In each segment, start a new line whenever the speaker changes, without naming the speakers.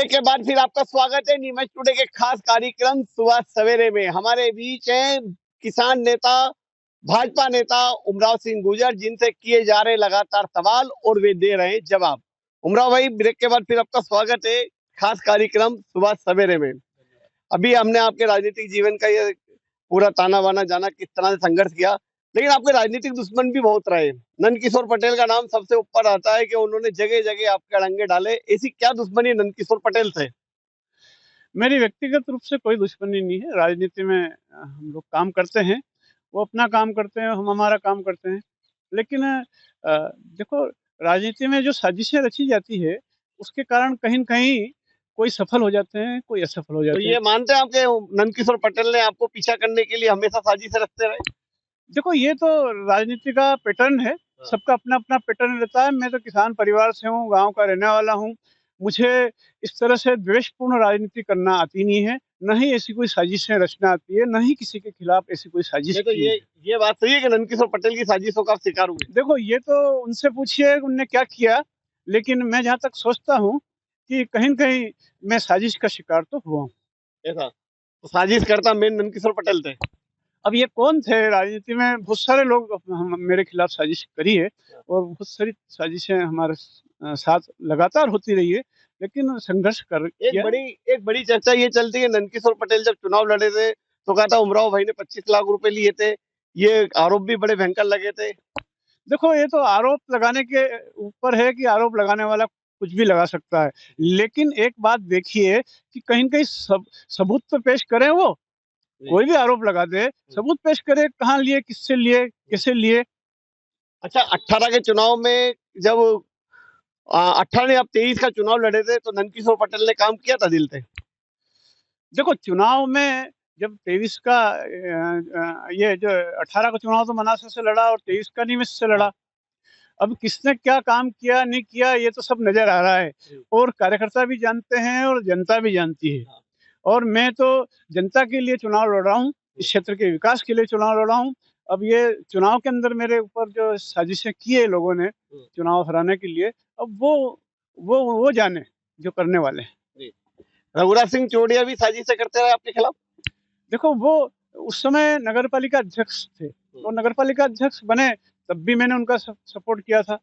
Break के बाद फिर आपका स्वागत है नीमच टुडे के खास कार्यक्रम सुबह सवेरे में। हमारे बीच हैं किसान नेता, भाजपा नेता उमराव सिंह गुर्जर, जिनसे किए जा रहे लगातार सवाल और वे दे रहे हैं जवाब। उमराव भाई, ब्रेक के बाद फिर आपका स्वागत है खास कार्यक्रम सुबह सवेरे में। अभी हमने आपके राजनीतिक जीवन का ये पूरा ताना बाना जाना, किस तरह से संघर्ष किया, लेकिन आपके राजनीतिक दुश्मन भी बहुत रहे। नंदकिशोर पटेल का नाम सबसे ऊपर आता है कि उन्होंने जगह जगह आपके अड़ंगे डाले। ऐसी क्या दुश्मनी नंदकिशोर पटेल से?
मेरी व्यक्तिगत रूप से कोई दुश्मनी नहीं है। राजनीति में हम लोग काम करते हैं, वो अपना काम करते हैं, हम हमारा काम करते हैं। लेकिन देखो, राजनीति में जो साजिशें रची जाती है, उसके कारण कहीं न कहीं कोई सफल हो जाते हैं, कोई असफल हो
तो
जाते हैं।
ये मानते हैं आपके नंदकिशोर पटेल ने आपको पीछा करने के लिए हमेशा साजिशें रचते रहे?
देखो, ये तो राजनीति का पैटर्न है,
हाँ।
सबका अपना-अपना पैटर्न रहता है। मैं तो किसान परिवार से हूँ, गाँव का रहने वाला हूँ। मुझे इस तरह से द्वेषपूर्ण राजनीति करना आती नहीं है, न ही ऐसी कोई साजिशें रचना आती है, न ही किसी के खिलाफ ऐसी कोई साजिश
नहीं तो
की है।
ये बात सही है कि नंदकिशोर पटेल की साजिशों का आप शिकार हुए?
देखो, ये तो उनसे पूछिए उनने क्या किया, लेकिन मैं जहाँ तक सोचता हूँ कि कहीं न कहीं मैं साजिश का शिकार तो हुआ हूँ।
ऐसा तो साजिश करता मेन नंदकिशोर पटेल थे।
अब ये कौन थे? राजनीति में बहुत सारे लोग मेरे खिलाफ साजिश करी है और बहुत सारी साजिशें हमारे साथ लगातार होती रही है, लेकिन संघर्ष कर
एक
किया।
बड़ी एक बड़ी चर्चा ये चलती है, नंदकिशोर पटेल जब चुनाव लड़े थे तो कहा था उमराव भाई ने 25 लाख रुपए लिए थे। ये आरोप भी बड़े भयंकर लगे थे।
देखो, ये तो आरोप लगाने के ऊपर है कि आरोप लगाने वाला कुछ भी लगा सकता है। लेकिन एक बात देखिए कि कहीं न कहीं सबूत तो पेश करें वो। कोई भी आरोप लगा दे, सबूत पेश करे, कहाँ लिए, किससे लिए, कैसे लिए।
अच्छा, 18 के चुनाव में जब 18 नहीं, अब 23 का चुनाव लड़े थे तो नंदकिशोर पटेल ने काम किया था दिल से।
देखो, चुनाव में जब 23 का ये जो 18 का चुनाव तो मनासा से लड़ा और 23 का निमिष से लड़ा। अब किसने क्या काम किया, नहीं किया, ये तो सब नज़र आ रहा है और कार्यकर्ता भी जानते हैं और जनता भी जानती है। और मैं तो जनता के लिए चुनाव लड़ रहा हूँ, इस क्षेत्र के विकास के लिए चुनाव लड़ रहा हूँ। अब ये चुनाव के अंदर मेरे ऊपर जो साजिशें की है लोगों ने चुनाव हराने के लिए, अब वो जाने जो करने वाले हैं।
रघुराज सिंह चौड़िया भी साजिशें करते रहे आपके खिलाफ?
देखो, वो उस समय नगरपालिका अध्यक्ष थे और नगरपालिका अध्यक्ष बने तब भी मैंने उनका सपोर्ट किया था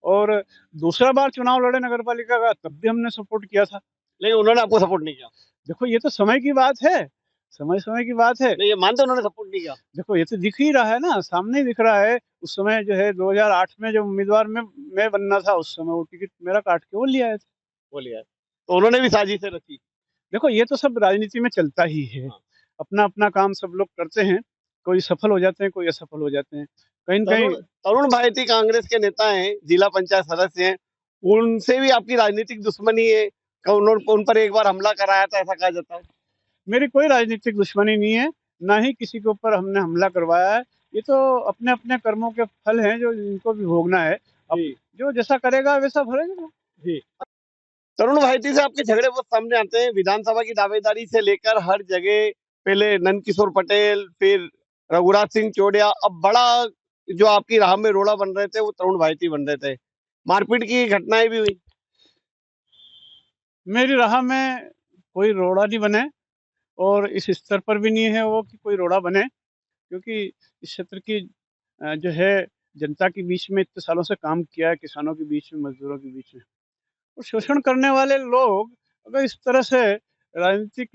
और दूसरा बार चुनाव लड़े नगरपालिका का तब भी हमने सपोर्ट किया था।
लेकिन उन्होंने आपको सपोर्ट नहीं किया?
देखो, ये तो समय की बात है, समय की बात है।
नहीं, ये मानते उन्होंने सपोर्ट नहीं किया?
देखो, ये तो दिख ही रहा है ना, सामने ही दिख रहा है। उस समय जो है 2008 में जब उम्मीदवार मैं बनना था, उस समय वो टिकट मेरा काट के वो ले आए थे।
वो लिया है। तो उन्होंने भी साजिशें रची?
देखो, ये तो सब राजनीति में चलता ही है।
हाँ।
अपना-अपना काम सब लोग करते हैं, कोई सफल हो जाते हैं, कोई असफल हो जाते हैं। कहीं न कहीं
तरुण तरुण भायती कांग्रेस के नेता हैं, जिला पंचायत सदस्य हैं, उनसे भी आपकी राजनीतिक दुश्मनी है? उन्होंने उन पर एक बार हमला कराया था, ऐसा कहा जाता है।
मेरी कोई राजनीतिक दुश्मनी नहीं है, ना ही किसी के ऊपर हमने हमला करवाया है। ये तो अपने-अपने कर्मों के फल हैं जो इनको भी भोगना है। अब जो जैसा करेगा वैसा भरेगा।
जी। तरुण भायती से आपके झगड़े बहुत सामने आते हैं, विधानसभा की दावेदारी से लेकर हर जगह। पहले नंदकिशोर पटेल, फिर रघुराज सिंह चौड़िया, अब बड़ा जो आपकी राह में रोड़ा बन रहे थे वो तरुण भायती बन रहे थे। मारपीट की घटनाएं भी हुई।
मेरी राह में कोई रोड़ा नहीं बने और इस स्तर पर भी नहीं है वो कि कोई रोड़ा बने, क्योंकि इस क्षेत्र की जो है जनता के बीच में इतने सालों से काम किया है, किसानों के बीच में, मजदूरों के बीच में। और शोषण करने वाले लोग अगर इस तरह से राजनीतिक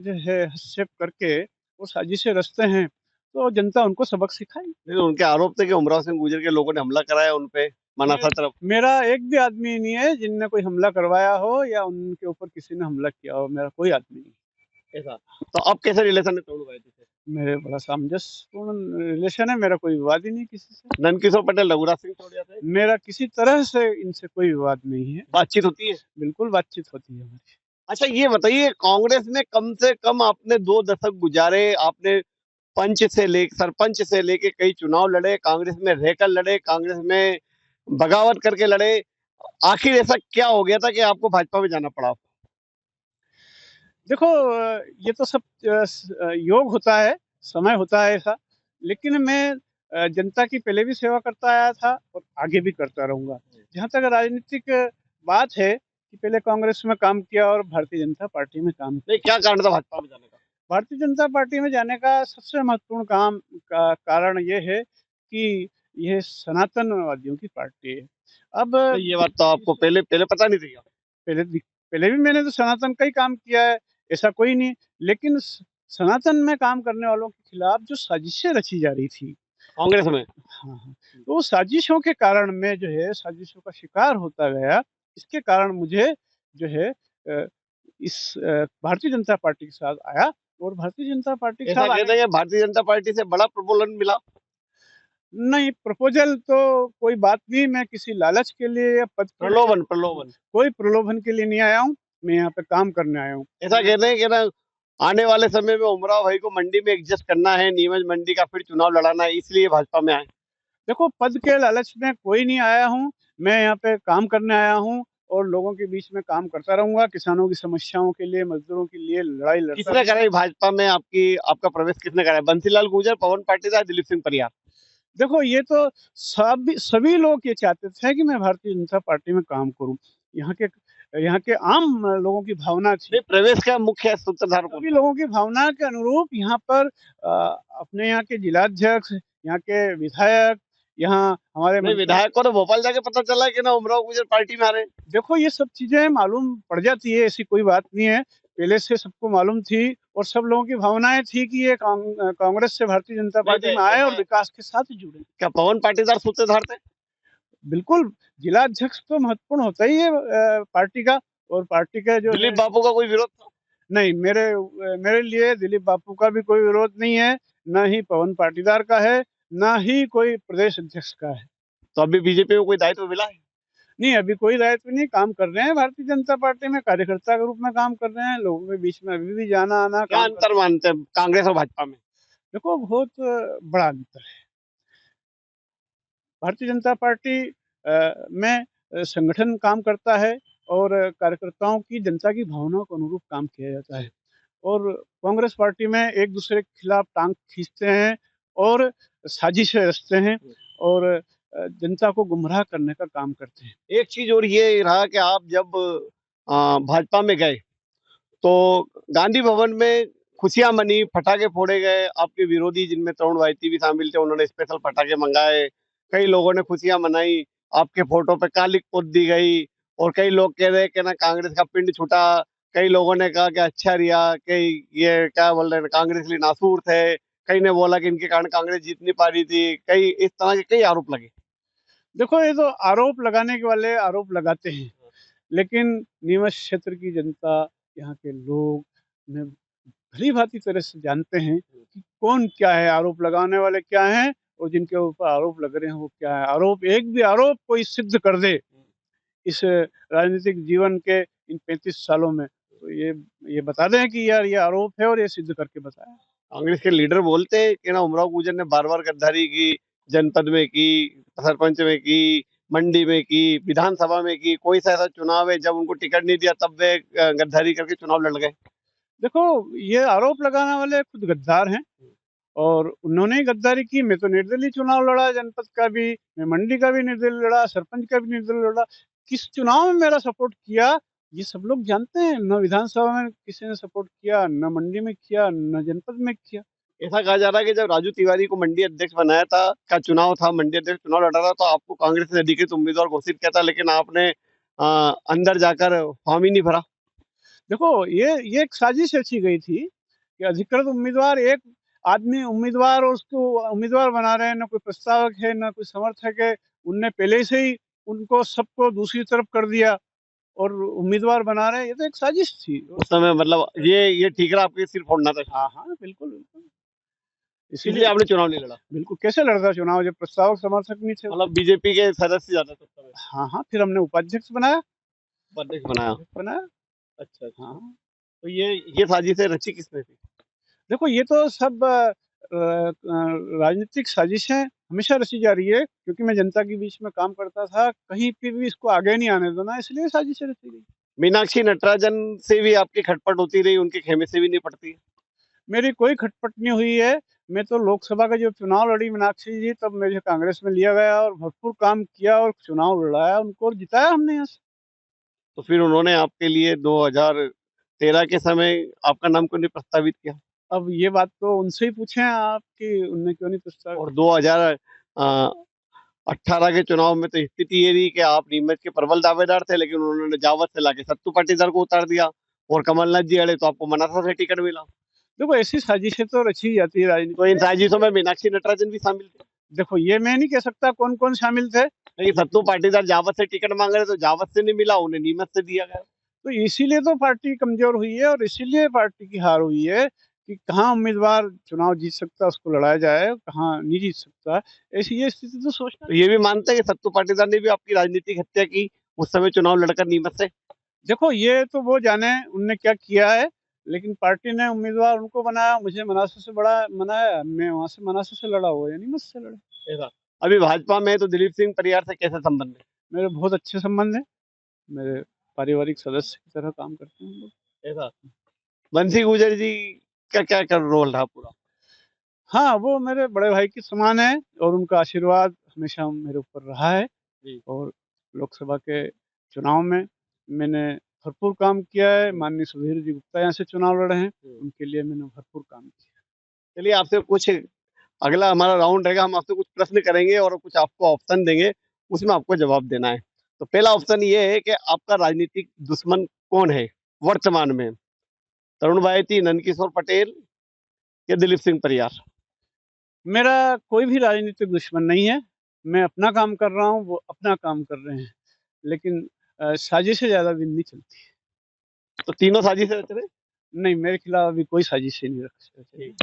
जो है हस्तक्षेप करके वो साजिशें रचते हैं, तो जनता उनको सबक सिखाएगी।
लेकिन उनके आरोप थे कि उमराव सिंह गुर्जर के लोगों ने हमला कराया उन पे मनासा तरफ।
मेरा एक भी आदमी नहीं है जिनने कोई हमला करवाया हो या उनके ऊपर किसी ने हमला किया हो, मेरा कोई आदमी नहीं।
ऐसा तो अब कैसे रिलेशन है तरुण भायती से?
मेरे बड़ा सामंजस्यपूर्ण रिलेशन है, मेरा कोई विवाद ही नहीं किसी से।
नंदकिशोर पटेल, रघुराज सिंह चौड़िया से
मेरा किसी तरह से इनसे कोई विवाद नहीं है।
बातचीत होती है?
बिल्कुल बातचीत होती है हमारी।
अच्छा, ये बताइए, कांग्रेस में कम से कम आपने 2 दशक गुजारे, आपने सरपंच से लेके कई चुनाव लड़े, कांग्रेस में रहकर लड़े, कांग्रेस में बगावत करके लड़े। आखिर ऐसा क्या हो गया था कि आपको भाजपा में जाना पड़ा?
देखो, ये तो सब योग होता है, समय होता है ऐसा। लेकिन मैं जनता की पहले भी सेवा करता आया था और आगे भी करता रहूँगा। जहाँ तक राजनीतिक बात है, कि पहले कांग्रेस में काम किया और भारतीय जनता पार्टी में काम किया।
नहीं, क्या कारण था भाजपा में जाने का?
भारतीय जनता पार्टी में जाने का सबसे महत्वपूर्ण काम का कारण ये है कि यह सनातनवादियों की पार्टी है। अब
नहीं, ये बात तो आपको पहले पहले पता नहीं थी क्या?
पहले पहले भी मैंने तो सनातन का ही काम किया है, ऐसा कोई नहीं। लेकिन सनातन में काम करने वालों के खिलाफ जो साजिशें रची जा रही थी
कांग्रेस में।
हाँ, हाँ। तो वो साजिशों के कारण मैं जो है साजिशों का शिकार होता गया। इसके कारण मुझे जो है भारतीय जनता पार्टी के साथ आया और भारतीय जनता पार्टी के
ऐसा
साथ
कहते हैं कि भारतीय जनता पार्टी से बड़ा प्रबोधन मिला।
नहीं, प्रपोज़ल तो कोई बात नहीं, मैं किसी लालच के लिए या पद के लिए
प्रलोभन प्रलोभन
कोई प्रलोभन के लिए नहीं आया हूँ, मैं यहाँ पे काम करने आया हूँ।
ऐसा कहते हैं कि ना, आने वाले समय में उमराव भाई को मंडी में एडजस्ट करना है, नीमच मंडी का फिर चुनाव लड़ाना है, इसलिए भाजपा में आए।
देखो, पद के लालच में कोई नहीं आया हूँ, मैं यहाँ पे काम करने आया हूँ और लोगों के बीच में काम करता रहूँगा, किसानों की समस्याओं के लिए, मज़दूरों के लिए लड़ाई लड़ता
किसने
रहूँगा।
कराई भाजपा में आपका प्रवेश किसने कराया? बंसीलाल गुर्जर, पवन पाटीदार, दिलीप सिंह परियार?
देखो, ये तो सभी लोग ये चाहते थे कि मैं भारतीय जनता पार्टी में काम करूँ। यहाँ के आम लोगों की भावना थी।
नहीं, प्रवेश का मुख्य सूत्रधार कौन
सभी
था?
लोगों की भावना के अनुरूप यहाँ पर अपने यहाँ के जिलाध्यक्ष, यहाँ के विधायक, यहाँ हमारे
नहीं,
मंत्री।
विधायक को तो भोपाल जाके पता चला कि ना उमराव गुर्जर पार्टी में आ रहे हैं।
देखो, ये सब चीजें मालूम पड़ जाती है, ऐसी कोई बात नहीं है। पहले से सबको मालूम थी और सब लोगों की भावनाएं थी कि ये कांग्रेस से भारतीय जनता पार्टी में आए और विकास के साथ जुड़े।
क्या पवन पाटीदार सूत्रधार थे?
बिल्कुल, जिला अध्यक्ष तो महत्वपूर्ण होता ही है पार्टी का। और पार्टी का जो
दिलीप बाबू का कोई विरोध था?
नहीं, मेरे लिए दिलीप बापू का भी कोई विरोध नहीं है, ना ही पवन पाटीदार का है, ना ही कोई प्रदेश अध्यक्ष का है।
तो अभी बीजेपी में कोई दायित्व मिला है?
नहीं, अभी कोई दायित्व नहीं, काम कर रहे हैं भारतीय जनता पार्टी में, कार्यकर्ता के रूप में काम कर रहे हैं, लोगों के बीच में अभी भी जाना-आना
क्या अंतर मानते हैं कांग्रेस और भाजपा में?
देखो, बहुत बड़ा अंतर है। भारतीय जनता पार्टी में संगठन काम करता है और कार्यकर्ताओं की, जनता की भावनाओं के अनुरूप काम किया जाता है। और कांग्रेस पार्टी में एक दूसरे के खिलाफ टांग खींचते हैं और साजिशें रचते हैं और जनता को गुमराह करने का काम करते हैं।
एक चीज और ये रहा कि आप जब भाजपा में गए तो गांधी भवन में खुशियां मनी, पटाखे फोड़े गए। आपके विरोधी जिनमें तरुण भाईती भी शामिल थे, उन्होंने स्पेशल पटाखे मंगाए। कई लोगों ने खुशियां मनाई। आपके फोटो पे कालिक पोत दी गई और कई लोग कह रहे हैं कि ना कांग्रेस का पिंड छूटा। कई लोगों ने कहा कि अच्छा रिया, कि ये क्या बोल रहे हैं, कांग्रेस लिए नासूर थे। कई ने बोला कि इनके कारण कांग्रेस जीत नहीं पा रही थी। कई इस तरह के कई आरोप लगे।
देखो, ये तो आरोप लगाने के वाले आरोप लगाते हैं, लेकिन नीमच क्षेत्र की जनता, यहाँ के लोग ने भली भांति तरह से जानते हैं कि कौन क्या है, आरोप लगाने वाले क्या हैं और जिनके ऊपर आरोप लग रहे हैं वो क्या है। एक भी आरोप कोई सिद्ध कर दे इस राजनीतिक जीवन के इन 35 सालों में, तो ये बता दें कि यार ये आरोप है और ये सिद्ध करके बताएं।
कांग्रेस के लीडर बोलते हैं कि ना उमराव गुर्जर ने बार बार गद्दारी की, जनपद में की, सरपंच में की, मंडी में की, विधानसभा में की। कोई सा ऐसा चुनाव है जब उनको टिकट नहीं दिया तब वे गद्दारी करके चुनाव लड़ गए?
देखो, ये आरोप लगाने वाले खुद गद्दार हैं और उन्होंने ही गद्दारी की। मैं तो निर्दलीय चुनाव लड़ा, जनपद का भी, मैं मंडी का भी निर्दलीय लड़ा, सरपंच का भी निर्दलीय लड़ा। किस चुनाव में मेरा सपोर्ट किया ये सब लोग जानते हैं। न विधानसभा में किसी ने सपोर्ट किया, न मंडी में किया, न जनपद में किया।
ऐसा कहा जा रहा है कि जब राजू तिवारी को मंडी अध्यक्ष बनाया था, का चुनाव था, मंडी अध्यक्ष चुनाव लड़ा था, तो आपको कांग्रेस ने अधिकृत उम्मीदवार घोषित किया था, लेकिन आपने अंदर जाकर फॉर्म ही नहीं भरा।
देखो, ये एक साजिश रची गई थी कि अधिकृत उम्मीदवार, एक आदमी उम्मीदवार और उसको उम्मीदवार बना रहे हैं, न कोई प्रस्तावक है, न कोई समर्थक है। उनने पहले से ही उनको सबको दूसरी तरफ कर दिया और उम्मीदवार बना रहे हैं। ये तो एक साजिश थी।
उस समय मतलब ये ठीक रहा, आपके सिर फोड़ना था।
हाँ, हाँ, बिल्कुल, बिल्कुल।
इसलिए आपने चुनाव नहीं लड़ा?
बिल्कुल, कैसे लड़ता चुनाव जब प्रस्तावक समर्थक नहीं थे?
मतलब बीजेपी के सदस्य ज्यादा थे उस समय?
हाँ, हाँ, फिर हमने उपाध्यक्ष बनाया।
अध्यक्ष बनाया?
बनाया।
अच्छा, अच्छा।
हाँ।
तो ये साजिशें रची किसने थी?
देखो, ये तो सब राजनीतिक साजिशें हमेशा रची जा रही है, क्योंकि मैं जनता के बीच में काम करता था, कहीं पे भी इसको आगे नहीं आने देना, इसलिए साजिशें रची गई।
मीनाक्षी नटराजन से भी आपकी खटपट होती रही, उनके खेमे से भी नहीं पड़ती?
मेरी कोई खटपट नहीं हुई है। मैं तो लोकसभा का जब चुनाव लड़ी मीनाक्षी जी, तब मुझे कांग्रेस में लिया गया और भरपूर काम किया और चुनाव लड़ाया उनको और जिताया हमने यहाँ से।
तो फिर उन्होंने आपके लिए 2013 के समय आपका नाम क्यों नहीं प्रस्तावित किया?
अब ये बात तो उनसे ही पूछें आप कि उनने क्यों नहीं प्रस्ताव।
और 2018 के चुनाव में तो स्थिति ये रही कि आप नीमच के प्रबल दावेदार थे, लेकिन उन्होंने जावत से लाके सत्तू पाटीदार को उतार दिया और कमलनाथ जी अड़े तो आपको मनासा से टिकट मिला।
देखो ऐसी साजिशें तो रची जाती है
तो
राजनीति
इन
में।
साजिशों में मीनाक्षी नटराजन भी शामिल थे।
देखो ये मैं नहीं कह सकता कौन कौन शामिल थे।
नहीं, सत्तू पाटीदार जावत से टिकट मांग रहे तो जावत से नहीं मिला, उन्हें नीमच से दिया गया।
तो इसीलिए तो पार्टी कमजोर हुई है और इसीलिए पार्टी की हार हुई है कि कहाँ उम्मीदवार चुनाव जीत सकता है उसको लड़ाया जाए, कहाँ नहीं जीत सकता। ऐसी ये स्थिति तो सोचना।
तो ये भी मानते हैं कि सत्तू पाटीदार ने भी आपकी राजनीतिक हत्या की उस समय चुनाव लड़कर नीमच से?
देखो ये तो वो जाने उनने क्या किया है, लेकिन पार्टी ने उम्मीदवार उनको बनाया, मुझे मनासा से बड़ा बनाया, मैं वहां से मनासा से लड़ा हुआ यानी मुझसे लड़े।
ऐसा। अभी भाजपा में तो दिलीप सिंह परियार से कैसे संबंध है?
मेरे बहुत अच्छे संबंध है, मेरे पारिवारिक सदस्य की तरह काम करते हैं हम लोग।
ऐसा। बंसी गुर्जर जी का क्या कर रोल रहा पूरा?
हाँ वो मेरे बड़े भाई के समान है और उनका आशीर्वाद हमेशा मेरे ऊपर रहा है।
जी।
और लोकसभा के चुनाव में मैंने भरपूर काम किया है। माननीय सुधीर जी गुप्ता यहाँ से चुनाव लड़े हैं, उनके लिए मैंने भरपूर काम किया।
चलिए आपसे कुछ अगला हमारा राउंड रहेगा, हम आपसे कुछ प्रश्न करेंगे और कुछ आपको ऑप्शन देंगे, उसमें आपको जवाब देना है। तो पहला ऑप्शन ये है कि आपका राजनीतिक दुश्मन कौन है वर्तमान में? तरुण बायती, नंदकिशोर पटेल या दिलीप सिंह परियार?
मेरा कोई भी राजनीतिक दुश्मन नहीं है, मैं अपना काम कर रहा हूँ, वो अपना काम कर रहे हैं, लेकिन साजिशें ज़्यादा दिन नहीं चलती।
तो तीनों साजिशें रच रहे?
नहीं, मेरे खिलाफ अभी कोई साजिशें नहीं रख रही।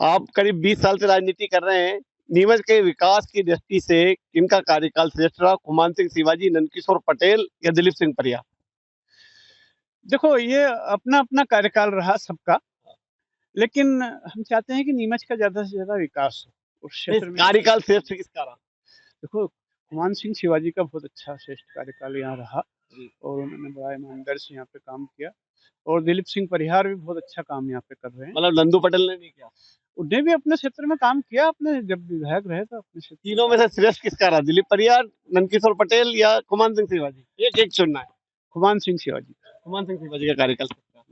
आप करीब 20 साल से राजनीति कर रहे हैं, नीमच के विकास की दृष्टि से किनका कार्यकाल श्रेष्ठ रहा? खुमान सिंह शिवाजी, नंदकिशोर पटेल या दिलीप सिंह परियार?
देखो ये अपना-अपना कार्यकाल रहा सबका, लेकिन हम चाहते हैं कि नीमच का ज़्यादा से ज़्यादा विकास हो उस क्षेत्र में।
कार्यकाल श्रेष्ठ किसका रहा?
देखो खुमान सिंह शिवाजी का बहुत अच्छा श्रेष्ठ कार्यकाल यहाँ रहा और उन्होंने बड़ा ईमानदारी से यहाँ पे काम किया और दिलीप सिंह परिहार भी बहुत अच्छा काम यहाँ पे कर रहे हैं।
मतलब नंदू पटेल ने नहीं किया?
उन्होंने भी अपने क्षेत्र में काम किया, अपने जब विधायक रहे तो अपने क्षेत्र।
तीनों में से श्रेष्ठ किसका रहा? दिलीप परियार, नंदकिशोर पटेल या खुमान सिंह शिवाजी? एक एक चुनना है।
खुमान सिंह शिवाजी।
खुमान सिंह शिवाजी का कार्यकाल श्रेष्ठ रहा।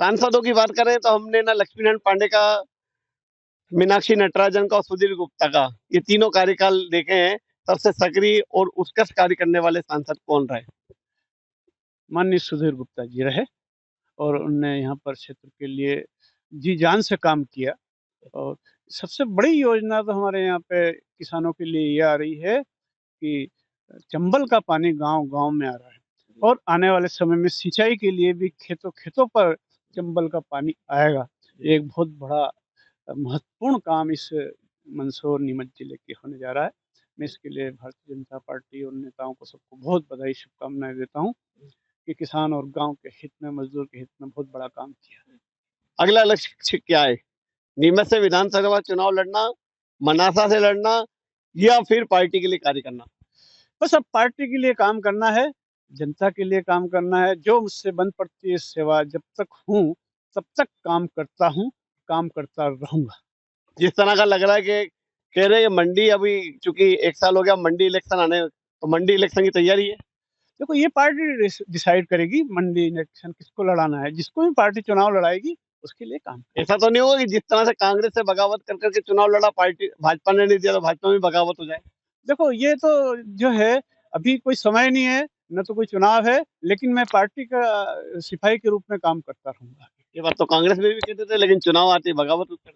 सांसदों की बात करें तो हमने ना लक्ष्मीनारायण पांडे का, मीनाक्षी नटराजन का और सुधीर गुप्ता का, ये तीनों कार्यकाल देखे हैं। सबसे सक्रिय और उत्कृष्ट कार्य करने वाले सांसद कौन रहे?
माननीय सुधीर गुप्ता जी रहे और उनने यहाँ पर क्षेत्र के लिए जी जान से काम किया और सबसे बड़ी योजना तो हमारे यहाँ पे किसानों के लिए ये आ रही है कि चंबल का पानी गांव-गांव में आ रहा है और आने वाले समय में सिंचाई के लिए भी खेतों-खेतों पर चंबल का पानी आएगा। ये एक बहुत बड़ा महत्वपूर्ण काम इस मंदसौर नीमच जिले के होने जा रहा है। मैं इसके लिए भारतीय जनता पार्टी और नेताओं को सबको बहुत बधाई शुभकामनाएँ देता हूँ कि किसान और गाँव के हित में, मजदूर के हित में बहुत बड़ा काम किया है।
अगला लक्ष्य क्या है? नीमच से विधानसभा चुनाव लड़ना, मनासा से लड़ना या फिर पार्टी के लिए कार्य करना?
बस अब पार्टी के लिए काम करना है, जनता के लिए काम करना है, जो मुझसे बन पड़ती है सेवा जब तक हूँ, तब तक काम करता हूँ, काम करता रहूँगा।
जिस तरह का लग रहा है कि कह रहे हैं कि मंडी अभी चूंकि 1 साल हो गया मंडी इलेक्शन आने, तो मंडी इलेक्शन की तैयारी है?
देखो ये पार्टी डिसाइड करेगी मंडी इलेक्शन किसको लड़ाना है, जिसको भी पार्टी चुनाव लड़ाएगी उसके लिए काम।
ऐसा तो नहीं होगा कि जिस तरह से कांग्रेस से बगावत कर करके चुनाव लड़ा, पार्टी भाजपा ने नहीं दिया तो भाजपा में बगावत हो जाए?
देखो ये तो जो है अभी कोई समय नहीं है, न तो कोई चुनाव है, लेकिन मैं पार्टी का सिपाही के रूप में काम करता रहूँगा।
ये बात तो कांग्रेस में भी कहते थे, लेकिन चुनाव आते ही बगावत कर।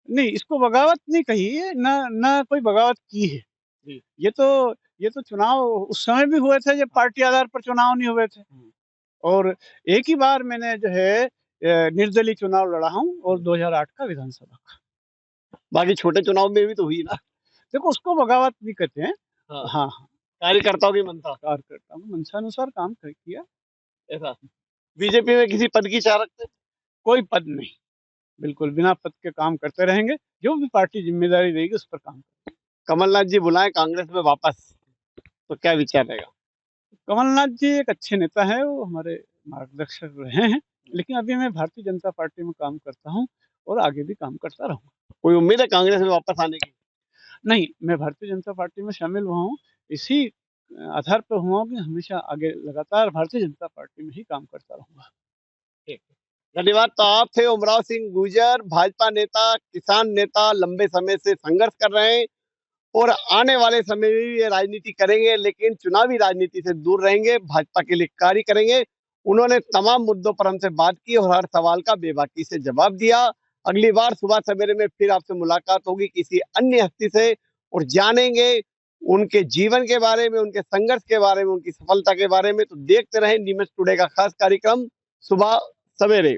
नहीं, इसको बगावत नहीं कही है, ना कोई बगावत की है।
जी।
ये तो चुनाव उस समय भी हुए थे जब पार्टी आधार पर चुनाव नहीं हुए थे और एक ही बार मैंने जो है निर्दलीय चुनाव लड़ा हूँ और 2008 का विधानसभा का।
बाकी छोटे चुनाव में भी तो हुई ना?
देखो उसको बगावत नहीं कहते हैं।
हाँ।
हाँ, हाँ,
कार्यकर्ताओं की मनता।
कार्यकर्ता हूँ, मंशानुसार काम किया।
ऐसा। बीजेपी में किसी पद की चाह रखते?
कोई पद नहीं, बिल्कुल बिना पद के काम करते रहेंगे, जो भी पार्टी ज़िम्मेदारी देगी उस पर काम करेंगे।
कमलनाथ जी बुलाएं कांग्रेस में वापस, तो क्या विचार रहेगा?
कमलनाथ जी एक अच्छे नेता हैं, वो हमारे मार्गदर्शक रहे हैं, लेकिन अभी मैं भारतीय जनता पार्टी में काम करता हूँ और आगे भी काम करता रहूँगा।
कोई उम्मीद है कांग्रेस में वापस आने की?
नहीं, मैं भारतीय जनता पार्टी में शामिल हुआ हूँ, इसी आधार पर हुआ हूँ कि हमेशा आगे लगातार भारतीय जनता पार्टी में ही काम करता रहूंगा।
धन्यवाद। तो आप थे उमराव सिंह गुर्जर, भाजपा नेता, किसान नेता, लंबे समय से संघर्ष कर रहे हैं और आने वाले समय में भी ये राजनीति करेंगे, लेकिन चुनावी राजनीति से दूर रहेंगे, भाजपा के लिए कार्य करेंगे। उन्होंने तमाम मुद्दों पर हमसे बात की और हर सवाल का बेबाकी से जवाब दिया। अगली बार सुबह सवेरे में फिर आपसे मुलाकात होगी किसी अन्य हस्ती से और जानेंगे उनके जीवन के बारे में, उनके संघर्ष के बारे में, उनकी सफलता के बारे में। तो देखते रहें नीमच टुडे का खास कार्यक्रम सुबह सवेरे।